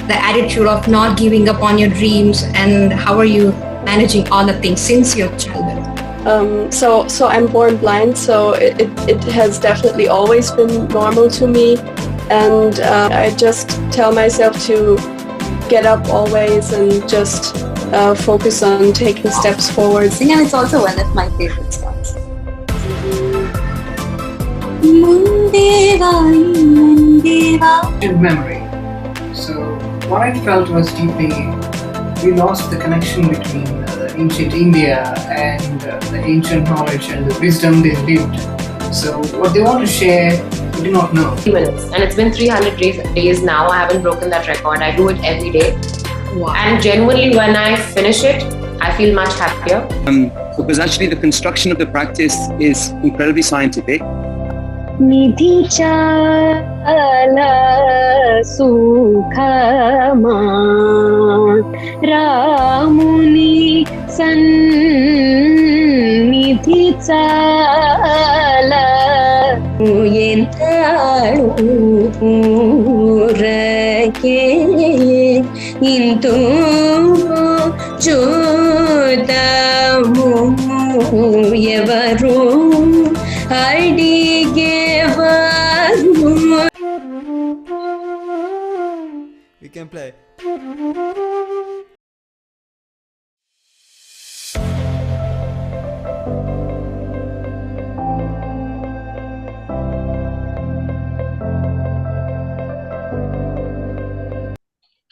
the attitude of not giving up on your dreams, and how are you managing all the things since your childhood? So I'm born blind, so it has definitely always been normal to me, and I just tell myself to get up always and just focus on taking steps forward. And it's also one of my favorite songs. In memory. So what I felt was deeply, we lost the connection between the ancient India and the ancient knowledge and the wisdom they lived. So what they want to share, we do not know. Minutes. And it's been 300 days now. I haven't broken that record. I do it every day. Wow. And genuinely, when I finish it, I feel much happier. Because actually the construction of the practice is incredibly scientific. Nidhi chala sukhama Ramuni sannidhi chala Yentalu purake Intu chudamu Yevaru We can play.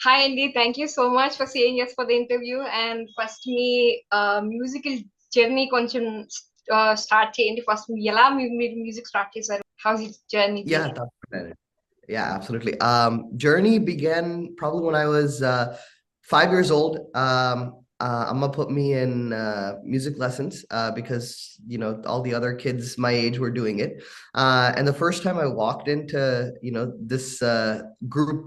Hi Andy, thank you so much for saying yes for the interview. And first me musical journey కొంచెం start చేయండి. First ఎలా మీరు music start చేశారు? How's your journey been? Yeah, talk about it. Yeah, absolutely. Journey began probably when I was 5 years old. Amma put me in music lessons because all the other kids my age were doing it. And the first time I walked into this group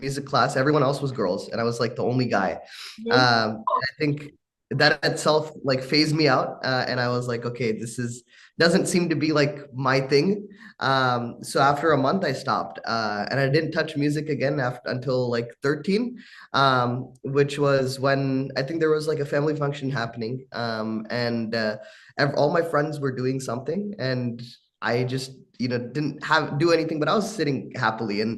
music class, everyone else was girls, and I was like the only guy. I think that itself like phased me out, and I was like, okay, this doesn't seem to be like my thing. So after a month I stopped, and I didn't touch music again until like 13, which was when I think there was like a family function happening, and all my friends were doing something, and I just didn't do anything, but I was sitting happily, and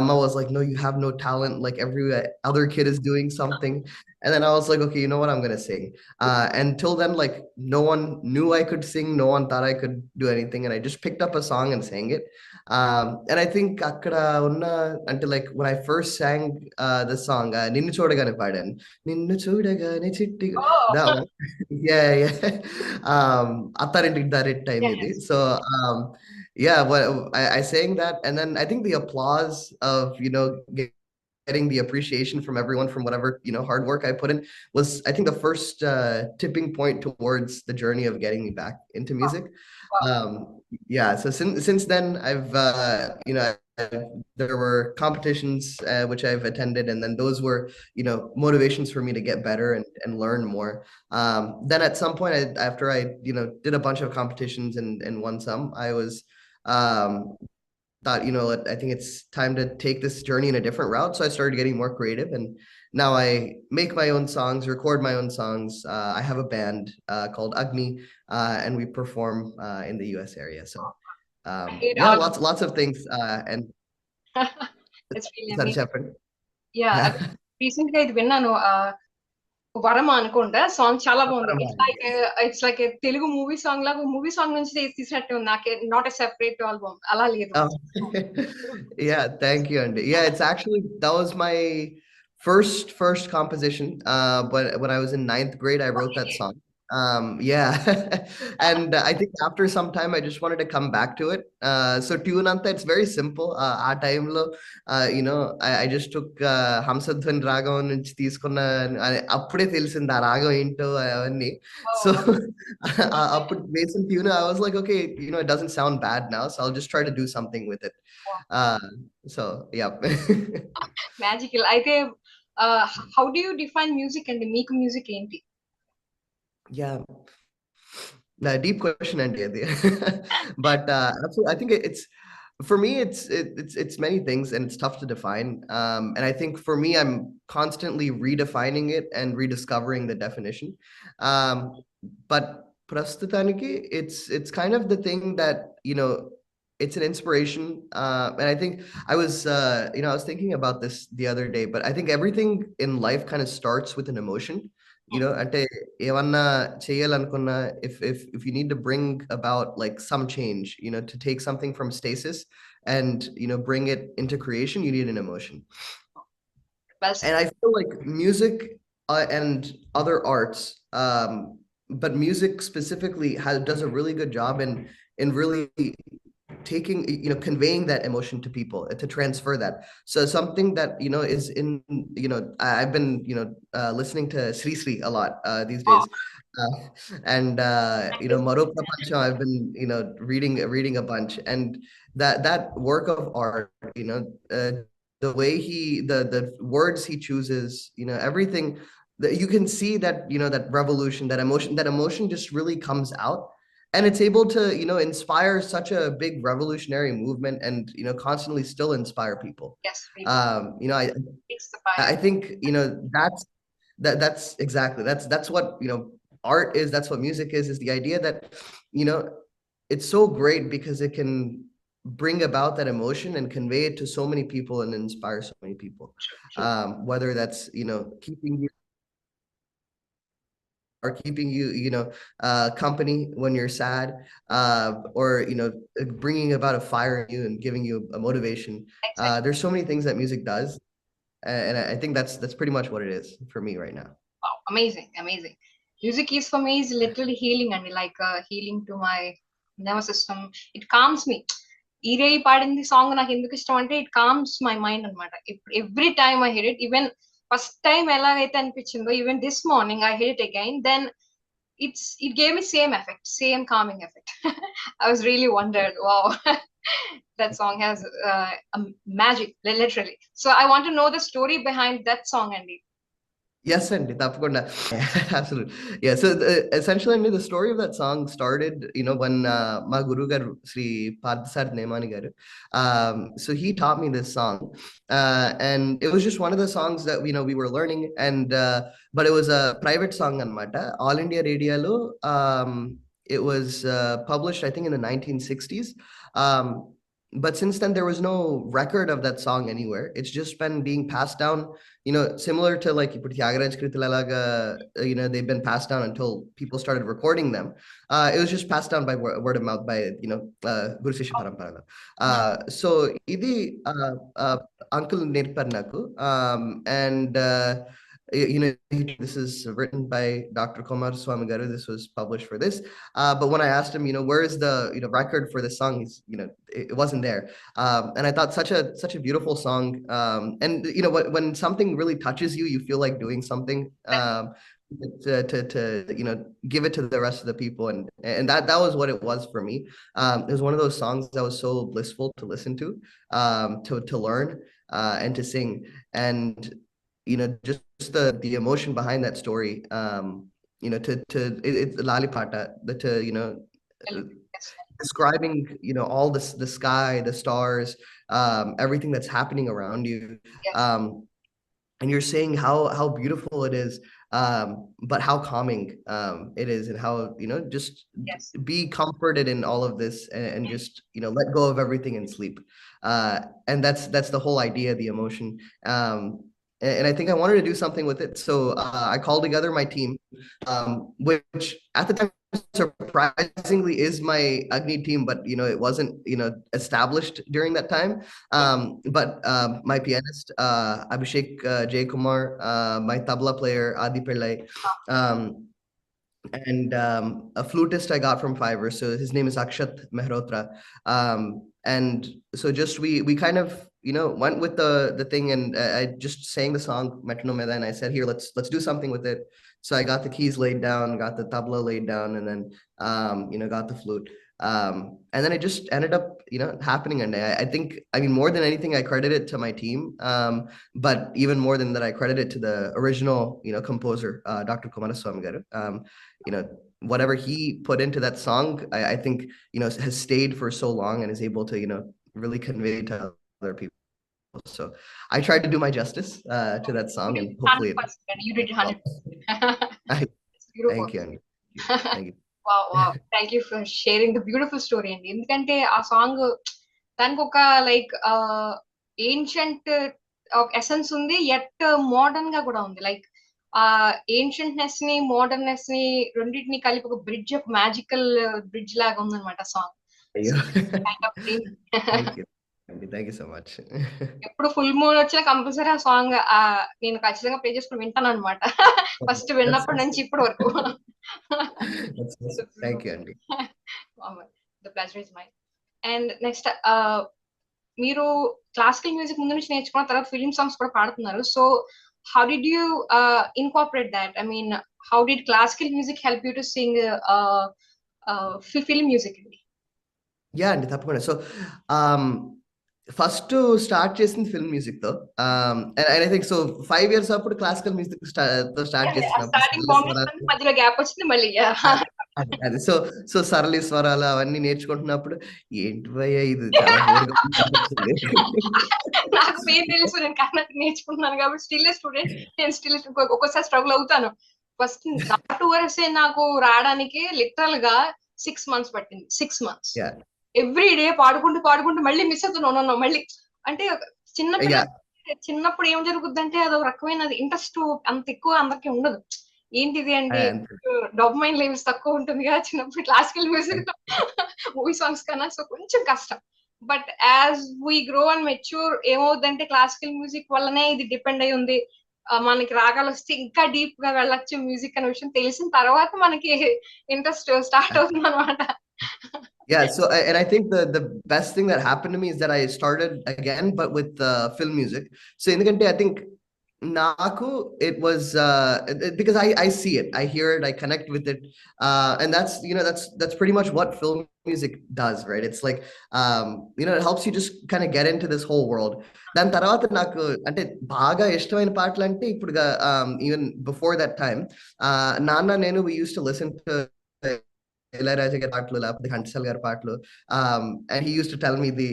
Amma was like, no, you have no talent, like every other kid is doing something. And then I was like, okay, you know what, I'm gonna sing. Until then, like no one knew I could sing, no one thought I could do anything, and I just picked up a song and sang it. And I think until like when I first sang the song Ninnu Chodagane Padan, Ninnu Chodagane Chitti, that one. Yeah. Attarinti Darit time idi. So yeah, I sang that, and then I think the applause of getting the appreciation from everyone from whatever hard work I put in was, I think, the first tipping point towards the journey of getting me back into music. Yeah, so since then I've there were competitions which I've attended, and then those were motivations for me to get better and learn more. Then at some point after I did a bunch of competitions and won some, I was thought, I think it's time to take this journey in a different route. So I started getting more creative, and now I make my own songs, record my own songs. I have a band called Agni, and we perform in the US area. So yeah, lots of things. And It's really that amazing. happened. Yeah, recently ఇది విన్నాను వరమ అనుకుంటా song చాలా బాగుంది. It's like Telugu movie song లాగా movie song నుంచి తీసినట్టు ఉంది. నాకే నాట్ ఎ సెపరేట్ ఆల్బమ్ అలా లేదు. Yeah, thank you, Andy. Yeah, it's actually, that was my first composition. But when I was in 9th grade, I wrote that song. Yeah. And I think after some time I just wanted to come back to it. So tune anta, it's very simple. Our time lo I just took Hamsadhvan ragam nunchi teeskunna appude telisinda ragam ento avanni. So appudu basin tune, I was like, okay, it doesn't sound bad now, so I'll just try to do something with it. So yeah. Magical అయితే how do you define music and మీకు music ఏంటి? Yeah, deep question, Andy. But absolutely, I think it's for me, it's many things, and it's tough to define. And I think for me, I'm constantly redefining it and rediscovering the definition. But prastutaniki, it's kind of the thing that, it's an inspiration. And I think I was I was thinking about this the other day, but I think everything in life kind of starts with an emotion. అంటే ఏమన్నా చేయాలనుకున్నా, if you need to bring about like some change, to take something from stasis and bring it into creation, you need an emotion. And I feel like music and other arts, but music specifically does a really good job in really taking, conveying that emotion to people, to transfer that. So something that is in, I've been listening to Sri Sri a lot these days, and Maro Prapancham, I've been reading a bunch, and that work of art, the way the words he chooses, everything, that you can see that, that revolution, that emotion just really comes out, and it's able to inspire such a big revolutionary movement, and constantly still inspire people. Yes, I think that's exactly, that's what art is, that's what music is the idea that it's so great because it can bring about that emotion and convey it to so many people and inspire so many people. Whether that's keeping you company when you're sad, or bringing about a fire in you and giving you a motivation. There's so many things that music does, and I think that's pretty much what it is for me right now. Wow, amazing. Music is for me is literally healing, and like healing to my nervous system. It calms me. ఈరే పాడింది song నాకు ఎందుకు ఇష్టం అంటే it calms my mind అనమాట. Every time I hear it, even first time ఎలాగైతే అనిపించిందో, even this morning I hear it again, then it gave me same effect, same calming effect. I was really wondered, wow, that song has a magic, literally. So I want to know the story behind that song, Andy. Yes, Andy, tapakunda. Absolutely. Yeah. So essentially, Andy, the story of that song started, when my guru garu, Sri Padasar Nemani garu, so he taught me this song, and it was just one of the songs that we were learning, and but it was a private song anmata. All India Radio lo, it was published, I think, in the 1960s. But since then, there was no record of that song anywhere. It's just been being passed down, similar to like Tyagaraja Kritilalaga, they've been passed down until people started recording them. It was just passed down by word of mouth by, Guru Sishya Parampara. So, idi Uncle Nirparnaku, and this is written by Dr. Kumar Swami Garu. This was published for this. But when I asked him, where is the record for this song? He's, it wasn't there. And I thought such a beautiful song. And when something really touches you, you feel like doing something. To give it to the rest of the people, and that was what it was for me. It was one of those songs that was so blissful to listen to learn, and to sing, and just the emotion behind that story. It's Lalipata, describing all the sky, the stars, everything that's happening around you. And you're saying how beautiful it is, but how calming it is, and how just be comforted in all of this, and just let go of everything and sleep. And that's the whole idea, the emotion. And I think I wanted to do something with it, so I called together my team, which at the time surprisingly is my Agni team, but it wasn't established during that time. But my pianist Abhishek J Kumar, my tabla player Adi Pillai, and a flutist I got from Fiverr, so his name is Akshat Mehrotra. And so just we kind of went with the thing, and I just sang the song Metronome, and I said, here, let's do something with it. So I got the keys laid down, got the tabla laid down, and then got the flute. And then it just ended up happening. And I think, more than anything, I credit it to my team, but even more than that, I credit it to the original composer, Dr. Kumaraswamy garu. Whatever he put into that song, I think has stayed for so long, and is able to really convey to other people. So I tried to do my justice to that song, and hopefully 100%. You did 100%. It's beautiful. Thank you, Andy. Thank you. Wow. Thank you for sharing the beautiful story అండి. ఎందుకంటే ఆ song దానికి ఒక like ancient essence ఉంది, at modern గా కూడా ఉంది. Like ఆ ఏన్షియంట్నెస్ ని మోడర్న్నెస్ ని రెండింటిని కలిపి ఒక బ్రిడ్జ్, ఒక మ్యాజికల్ బ్రిడ్జ్ లాగా ఉందన్నమాట song. Thank you. Thank you so much. ఎప్పుడు ఫుల్ మూన్ వచ్చినా కంపల్సరీ ఆ సాంగ్ నేను ఖచ్చితంగా ప్లే చేసుకుని వింటాను అనమాట. ఫస్ట్ విన్నప్పటి నుంచి ఇప్పటి వరకు. Thank you, Andy. The pleasure is mine. And next, మీరు క్లాసికల్ మ్యూజిక్ ముందు నుంచి నేర్చుకున్న తర్వాత ఫిల్మ్ సాంగ్స్ కూడా పాడుతున్నారు. So how did you incorporate that? I mean, how did classical music help you to sing film music? Yeah, Andy, తప్పకుండా. So first start చేసింది film music తో, and I think so 5 years అప్పుడు classical music తో start చేసినప్పుడు మధ్యలో gap వచ్చింది మళ్ళీ. అది సో సరళి స్వరాలు అవన్నీ నేర్చుకుంటున్నప్పుడు ఏంటి భయ్యా ఇది చాలా బోర్గా అనిపించింది. నాకు పేరు తెలుసు, నేను కర్ణాటక నేర్చుకుంటున్నాను కాబట్టి స్టిల్ స్టూడెంట్. నేను స్టిల్ ఒక్కోసారి స్ట్రగుల్ అవుతాను. ఫస్ట్ 2 years నాకు రావడానికి లిటరల్ గా 6 months పట్టింది. 6 months ఎవ్రీ డే పాడుకుంటూ మళ్ళీ మిస్ అవుతున్నాను. మళ్ళీ అంటే చిన్నప్పుడు ఏం జరుగుద్దంటే అదో రకమైన ఇంట్రెస్ట్ అంత ఎక్కువ అందరికి ఉండదు. ఏంటిది అంటే డోపమైన్ లెవెల్స్ తక్కువ ఉంటుంది కదా చిన్నప్పుడు క్లాసికల్ మ్యూజిక్ మూవీ సాంగ్స్ కన్నా. సో కొంచెం కష్టం. But as we grow and mature ఏమవుతుందంటే క్లాసికల్ మ్యూజిక్ వల్లనే ఇది డిపెండ్ అయి ఉంది, మనకి రాగాలు వస్తే ఇంకా డీప్ గా వెళ్ళొచ్చు మ్యూజిక్ అనే విషయం తెలిసిన తర్వాత మనకి ఇంట్రెస్ట్ స్టార్ట్ అవుతుంది అనమాట. Yeah, so and I think the best thing that happened to me is that I started again, but with film music. So ఎందుకంటే I think Naku, it was because I see it, I hear it, I connect with it, and that's pretty much what film music does, right? It's like it helps you just kind of get into this whole world. Then tarvata naku ante baga ishtamaina paatlu ante ippuduga even before that time nanna nenu we used to listen to Ilayaraja గారి పాటలు లేకపోతే ఘంటసాల గారి పాటలు, and he used to tell me the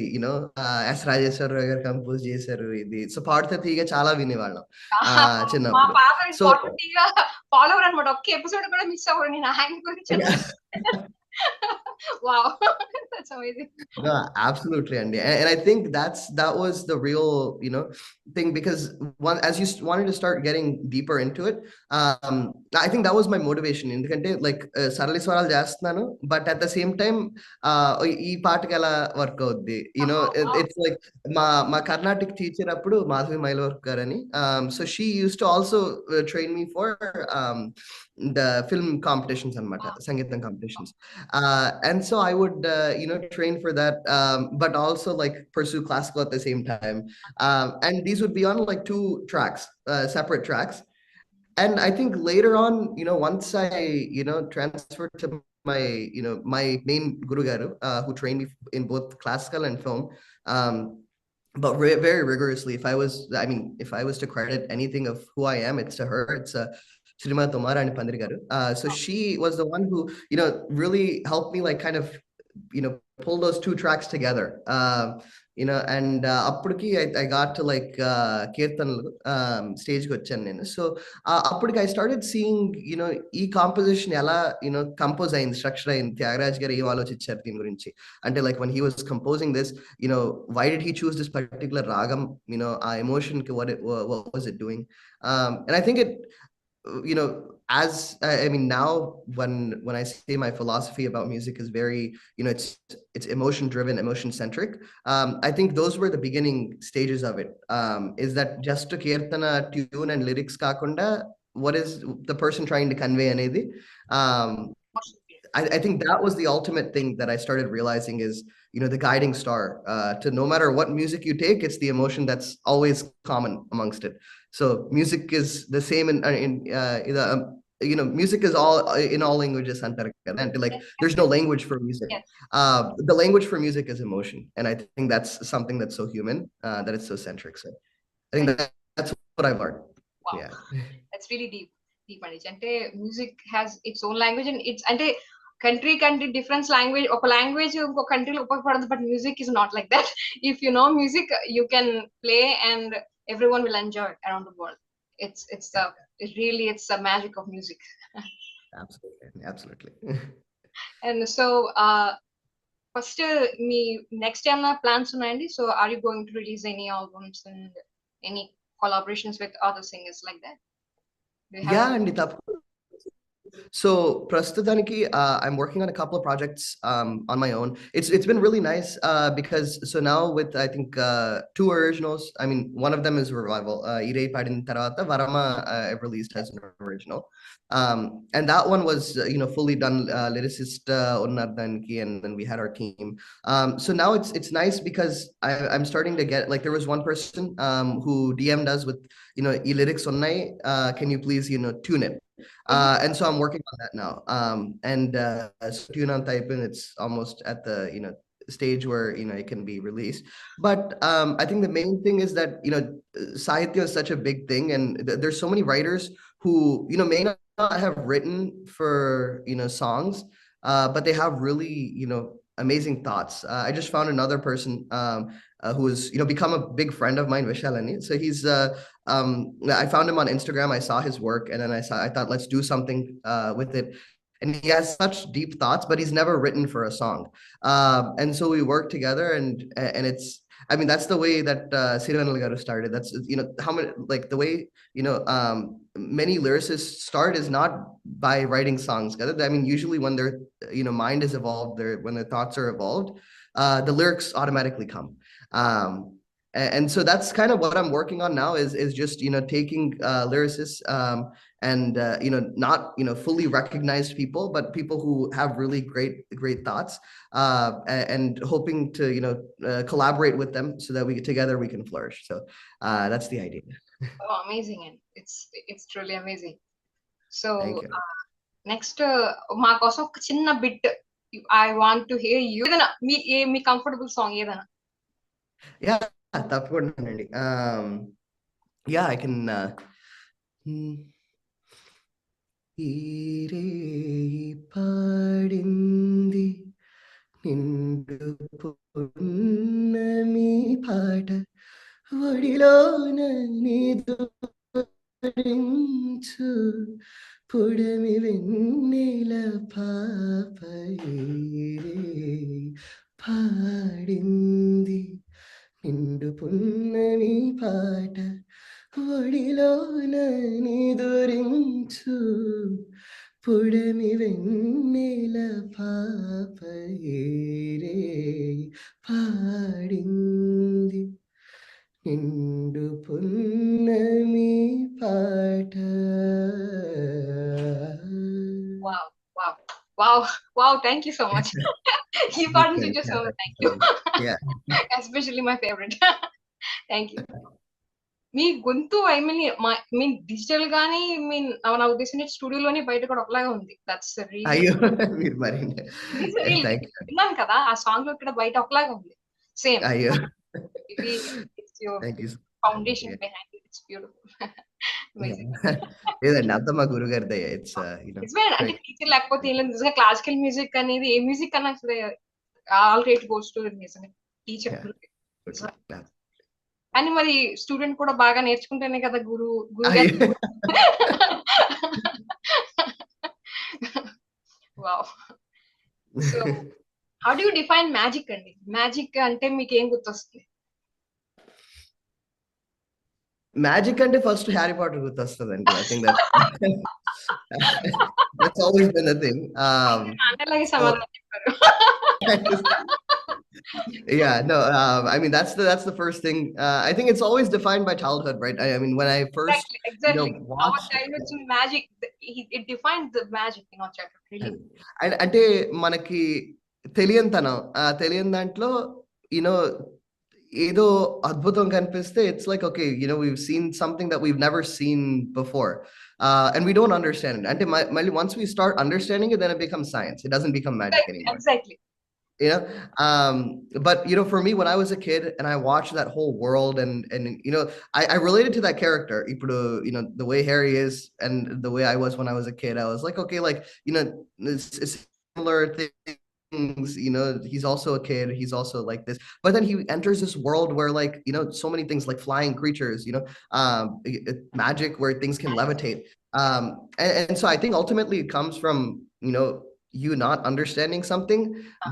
S Rajeswara Rao గారు compose చేశారు ఇది. So పాడితే తీగ చాలా వినేవాళ్ళం చిన్నప్పుడు. సో ఫాలోవర్ అనమాట. ఒక్క ఎపిసోడ్ కూడా మిస్ అవ్వరు నేను ఆయన గురించి. Wow, that's amazing. No, absolutely, Andy, and I think that was the real thing, because as you wanted to start getting deeper into it, I think that was my motivation. Endukante like sarali swaralu chestunanu, but at the same time ee paatiki ela work avuddi, it's like ma Carnatic teacher appudu Madhavi Mailovar garani, so she used to also train me for the film competitions anamata, sangeetam competitions, and so I would train for that, but also like pursue classical at the same time, and these would be on like 2 tracks, separate tracks. And I think later on, once I transferred to my my main guru garu, who trained me in both classical and film, but very rigorously. If I was to credit anything of who I am, it's to her. It's Srimati Tomarani Pandri garu. So she was the one who really helped me like kind of pull those 2 tracks together, and appudiki I got to like kirtanalu stage ki vachanu nenu. So appudiki I started seeing ee composition ela compose ayindi, structure ayindi, Tyagaraja garu em alochicharu din gurinchi ante, like when he was composing this, why did he choose this particular ragam, aa emotion ki what was it doing, and I think it as now when I say my philosophy about music is very it's emotion driven, emotion centric, I think those were the beginning stages of it, is that just to kirtana tune and lyrics kakunda what is the person trying to convey anedi, I think that was the ultimate thing that I started realizing is the guiding star, to no matter what music you take, it's the emotion that's always common amongst it. So music is the same in music is all in all languages, and like there's no language for music. The language for music is emotion, and I think that's something that's so human, that it's so centric. So I think that's what I've learned. Wow. Yeah, that's really deep. Ante music has its own language, and it's ante country different language ఒక language ఇంకో కంట్రీలో ఉపయోగపడదు, but music is not like that. If you know music you can play and everyone will enjoy it around the world. It's the magic of music. Absolutely. And so first me next ఏమైనా plans ఉన్నాయండి? So are you going to release any albums and any collaborations with other singers like that? Yeah, and so prastutaniki I'm working on a couple of projects on my own. It's been really nice because so now with I think 2 originals. I mean, one of them is a revival. Irei Padin Tarata Varama released as an original. And that one was fully done lyricist Unnardanki, and then we had our team. So now it's nice because I'm starting to get, like, there was one person who DM'd us with lyrics onnai, can you please tune it. And so I'm working on that now. And so tune on type in, it's almost at the stage where it can be released. But I think the main thing is that Sahitya is such a big thing, and there's so many writers who may not have written for songs, but they have really amazing thoughts. I just found another person who has become a big friend of mine, Vishalani. So he's I found him on Instagram. I saw his work, and then I thought, let's do something with it. And he has such deep thoughts, but he's never written for a song. And so we worked together, and it's, I mean, that's the way that Siranalagaru started. That's how many, like, the way many lyricists start is not by writing songs. I mean, usually when their mind is evolved, when their thoughts are evolved, the lyrics automatically come. And so that's kind of what I'm working on now, is just taking lyricists and not fully recognized people, but people who have really great thoughts, and hoping to collaborate with them so that together we can flourish. So that's the idea. Oh, amazing. And it's truly amazing. So Thank you. next మా కోసం ఒక చిన్న bit I want to hear you. ఏదైనా మీ comfortable song ఏదైనా. Yeah, తప్పకుండానండి. Yeah, I can ఈరే పాడింది నిండు పున్నమి పాట ఒడిలోన నీదురించు పుడమి వెన్నెల పాప ఈరే పాడింది నిండు పున్నమి పాట ఒడిలోన నీదురించు పుడమి వెన్నెల పాప ఏరే పాడింది నిండు పున్నమి పాట. Wow, thank you so much. You got me just so much. Thank you. Yeah. Especially my favorite. Thank you. మీ గొంతు ఐ మీన్ డిజిటల్ గానీ నా ఉద్దేశం స్టూడియోలోనే బయట కూడా ఒకలాగా ఉంది. దట్స్ విన్నాను కదా ఆ సాంగ్ లో, ఇక్కడ బయట ఒకలాగా ఉంది. Same foundation behind it. It's beautiful. లేదండి, అంతా మా గురుగారి దయ. అంటే టీచర్ లేకపోతే ఏం లేదు. నిజంగా క్లాసికల్ మ్యూజిక్ అనేది, ఏ మ్యూజిక్ అన్నా అసలు ఆల్ రేట్ గోస్ టు నిజంగా టీచర్. అని మరి స్టూడెంట్ కూడా బాగా నేర్చుకుంటేనే కదా గురువు. Wow. So how do you define magic అండి? మ్యాజిక్ అంటే మీకు ఏం గుర్తొస్తుంది? మ్యాజిక్ అంటే ఫస్ట్ హ్యారీ పాటర్ గుర్తొస్తుందండి. I think that's always been the thing. అలాగే సమాధానం చెప్పారు. Yeah, no, I mean, that's the first thing. I think it's always defined by childhood, right? I mean, when I first exactly. watched our childhood's magic, it defines the magic in our childhood, really. అంటే మనకి తెలియని దాంట్లో ఏదో అద్భుతం కనిపిస్తే, it's like, okay, we've seen something that we've never seen before, and we don't understand it. And once we start understanding it, then it becomes science. It doesn't become magic anymore. Exactly. But for me, when I was a kid and I watched that whole world, and I related to that character. The way Harry is and the way I was when I was a kid, I was like, okay, like it's similar things, he's also a kid, he's also like this, but then he enters this world where, like, so many things, like flying creatures, magic, where things can levitate. And so I think ultimately it comes from, you not understanding something,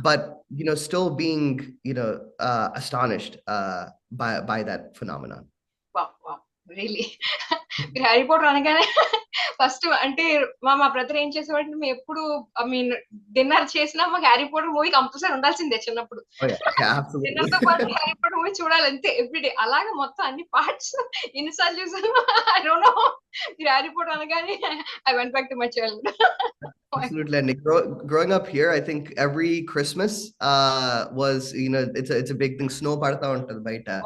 but still being, astonished by that phenomenon. Wow, really. మీరు Harry Potter అనగానే first అంటే మా brother ఏం చేసేవాడు, మేము ఎప్పుడు dinner చేసినా మాకు హ్యారీ పోటర్ మూవీ కంపల్సరీ ఉండాల్సిందే చిన్నప్పుడు. డిన్నర్ తో పాటు హ్యారీ పోటర్ మూవీ చూడాలి అంతే ఎవ్రీడే. అలాగే మొత్తం అన్ని పార్ట్స్ ఎన్నిసార్లు చూసాను ఐ డోంట్ నో. మీరు హ్యారీ పోటర్ అనగానే I went back to my childhood. Absolutely. And growing up here, I think every Christmas was, it's a big thing. Snow padta untadi baita.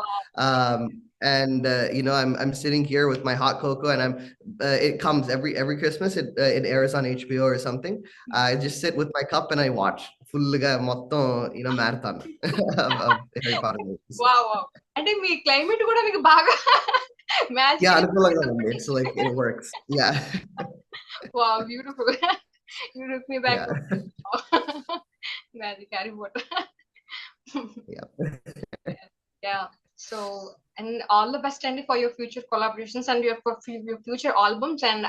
And I'm sitting here with my hot cocoa, and it comes every Christmas. It airs on HBO or something. I just sit with my cup and I watch full ga mottham marathon of Harry Potter movies. Wow. అంటే మీ climate కూడా మీకు బాగా match. Yeah, అనుకూలంగా ఉంది. It's like it works. Yeah. Wow, beautiful. You took me back. Magic Harry Potter. Yeah. So, and all the best, Andy, for your future collaborations and your future albums. And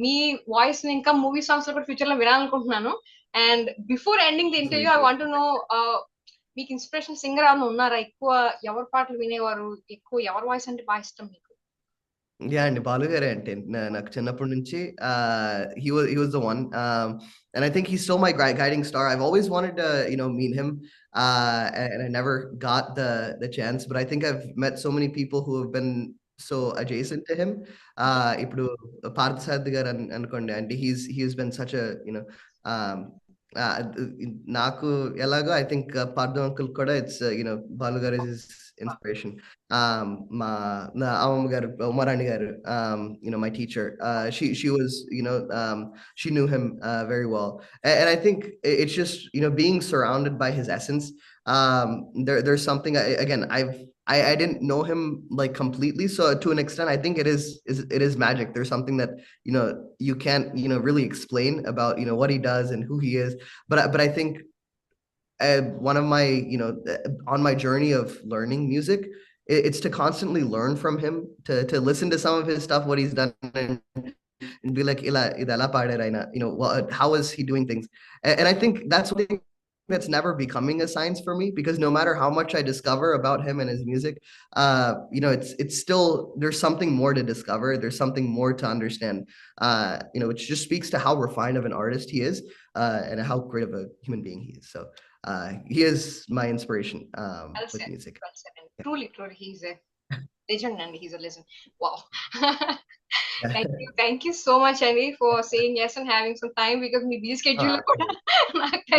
me voice ఇంకా movie songs లో కూడా future లో వినాలనుకుంటున్నాను. And before ending the interview I want to know, మీకు inspiration singer ఏమైనా ఉన్నారా? ఎక్కువ ఎవరి పాటలు వినేవారు? ఎక్కువ ఎవరి వాయిస్ అంటే బాగా ఇష్టం మీకు? యా అండి, బాలు గారే అంటే నాకు చిన్నప్పటి నుంచి he was the one, and I think he's still my guiding star. I've always wanted to meet him, and I never got the chance, but I think I've met so many people who have been so adjacent to him. ఇప్పుడు పార్థ్ సారథి గారు అనుకోండి, అంటే he has been such a నాకు ఎలాగో I think Partha uncle కూడా it's Balu గారు is inspiration. మా అమ్మమ్మ గారు ఉమారాణి గారు, my teacher, she was she knew him very well, and I think it's just being surrounded by his essence. There's something, again, I didn't know him like completely, so to an extent I think it is magic. There's something that you can't really explain about what he does and who he is, but I think one of my on my journey of learning music, it's to constantly learn from him, to listen to some of his stuff, what he's done, and be like, idala paadaraina, how is he doing things? And I think that's one thing that's never becoming a science for me, because no matter how much I discover about him and his music, it's still, there's something more to discover, there's something more to understand, which just speaks to how refined of an artist he is, and how great of a human being he is. So he is my inspiration with music. Truly, he's a legend, and he's a legend. Wow. Thank you so much, Andy, for saying yes and having some time, because my busy schedule.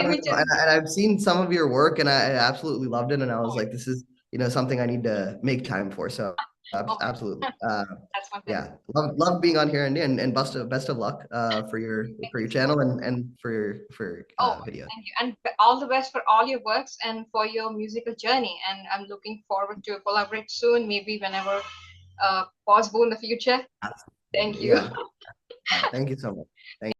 And I've seen some of your work, and I absolutely loved it, and I was like, this is something I need to make time for. So absolutely, that's my yeah, love being on here, Andy, and best of luck for your channel and for video. Thank you, and all the best for all your works and for your musical journey, and I'm looking forward to collaborate soon, maybe whenever possible in the future. Thank you. Thank you so much. Thank you.